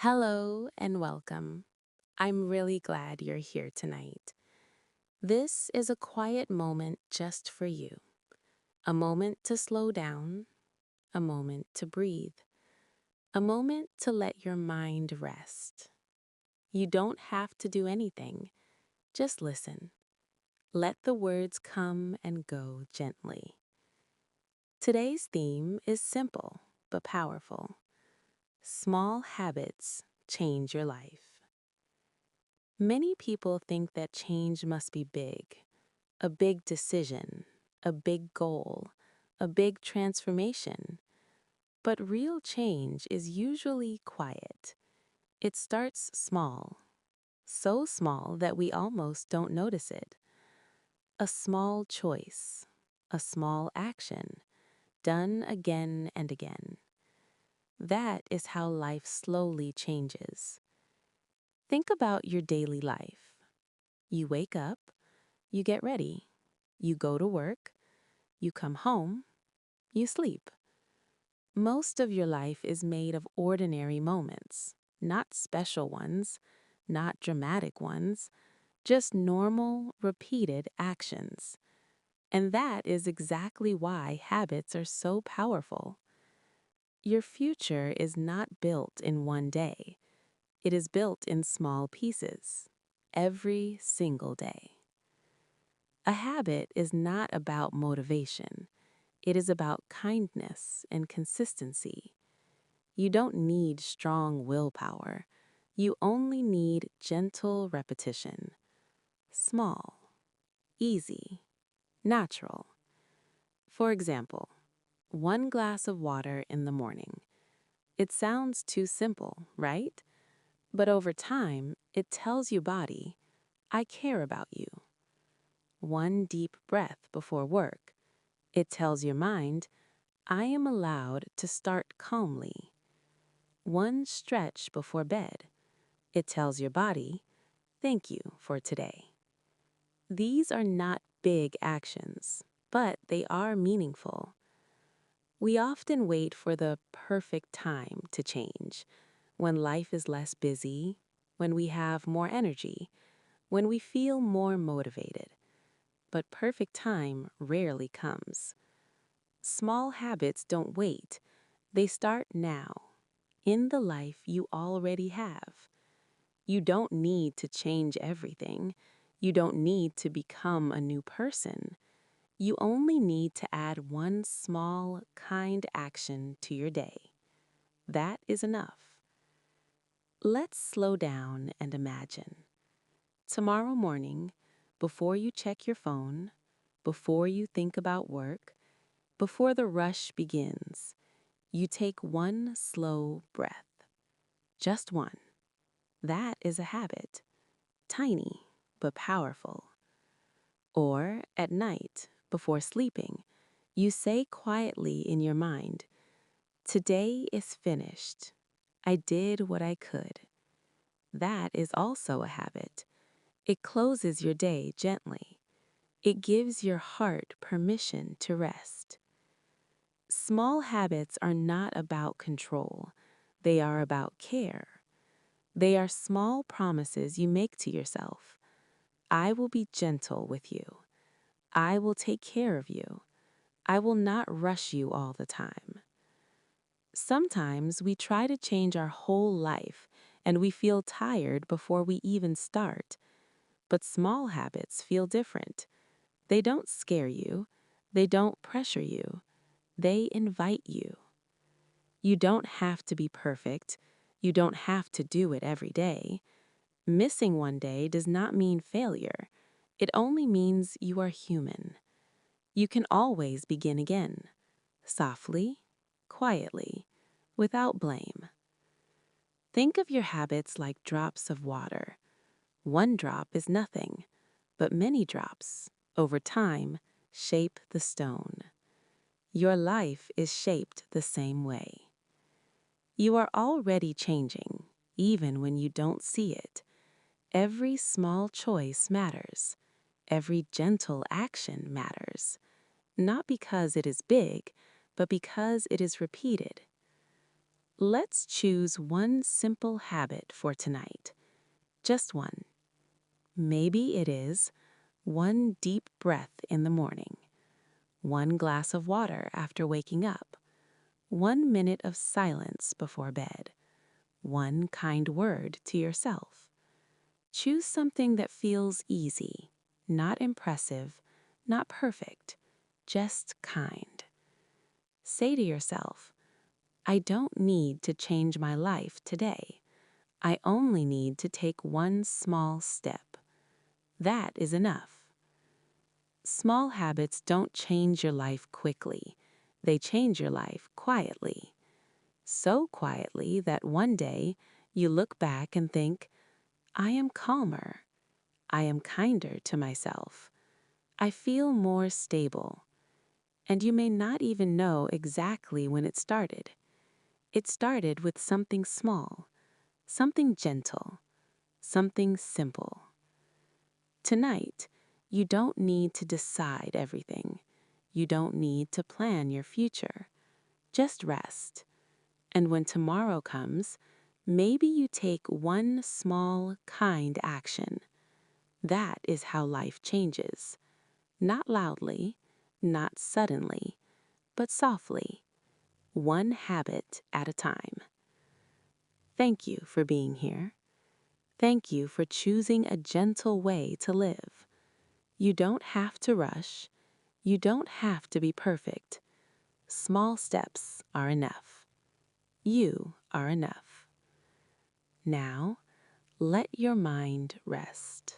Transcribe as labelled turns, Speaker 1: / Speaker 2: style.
Speaker 1: Hello and welcome. I'm really glad you're here tonight. This is a quiet moment just for you. A moment to slow down, a moment to breathe, a moment to let your mind rest. You don't have to do anything, just listen. Let the words come and go gently. Today's theme is simple but powerful. Small habits change your life. Many people think that change must be big, a big decision, a big goal, a big transformation. But real change is usually quiet. It starts small, so small that we almost don't notice it. A small choice, a small action, done again and again. That is how life slowly changes. Think about your daily life. You wake up, you get ready, you go to work, you come home, you sleep. Most of your life is made of ordinary moments, not special ones, not dramatic ones, just normal, repeated actions. And that is exactly why habits are so powerful. Your future is not built in one day. It is built in small pieces, every single day. A habit is not about motivation. It is about kindness and consistency. You don't need strong willpower. You only need gentle repetition. Small, easy, natural. For example, 1 glass of water in the morning. It sounds too simple, right? But over time, it tells your body, I care about you. 1 deep breath before work. It tells your mind, I am allowed to start calmly. 1 stretch before bed. It tells your body, thank you for today. These are not big actions, but they are meaningful. We often wait for the perfect time to change, when life is less busy, when we have more energy, when we feel more motivated. But perfect time rarely comes. Small habits don't wait. They start now, in the life you already have. You don't need to change everything. You don't need to become a new person. You only need to add 1 small, kind action to your day. That is enough. Let's slow down and imagine. Tomorrow morning, before you check your phone, before you think about work, before the rush begins, you take 1 slow breath. Just one. That is a habit. Tiny, but powerful. Or at night, before sleeping, you say quietly in your mind, today is finished. I did what I could. That is also a habit. It closes your day gently. It gives your heart permission to rest. Small habits are not about control. They are about care. They are small promises you make to yourself. I will be gentle with you. I will take care of you. I will not rush you all the time. Sometimes we try to change our whole life and we feel tired before we even start. But small habits feel different. They don't scare you. They don't pressure you. They invite you. You don't have to be perfect. You don't have to do it every day. Missing one day does not mean failure. It only means you are human. You can always begin again, softly, quietly, without blame. Think of your habits like drops of water. 1 drop is nothing, but many drops, over time, shape the stone. Your life is shaped the same way. You are already changing, even when you don't see it. Every small choice matters. Every gentle action matters. Not because it is big, but because it is repeated. Let's choose one simple habit for tonight. Just one. Maybe it is one deep breath in the morning, one glass of water after waking up, 1 minute of silence before bed, one kind word to yourself. Choose something that feels easy, not impressive, not perfect, just kind. Say to yourself, I don't need to change my life today. I only need to take one small step. That is enough. Small habits don't change your life quickly. They change your life quietly. So quietly that one day you look back and think, I am calmer. I am kinder to myself. I feel more stable. And you may not even know exactly when it started. It started with something small, something gentle, something simple. Tonight, you don't need to decide everything. You don't need to plan your future. Just rest. And when tomorrow comes, maybe you take one small, kind action. That is how life changes. Not loudly, not suddenly, but softly, one habit at a time. Thank you for being here. Thank you for choosing a gentle way to live. You don't have to rush. You don't have to be perfect. Small steps are enough. You are enough. Now, let your mind rest.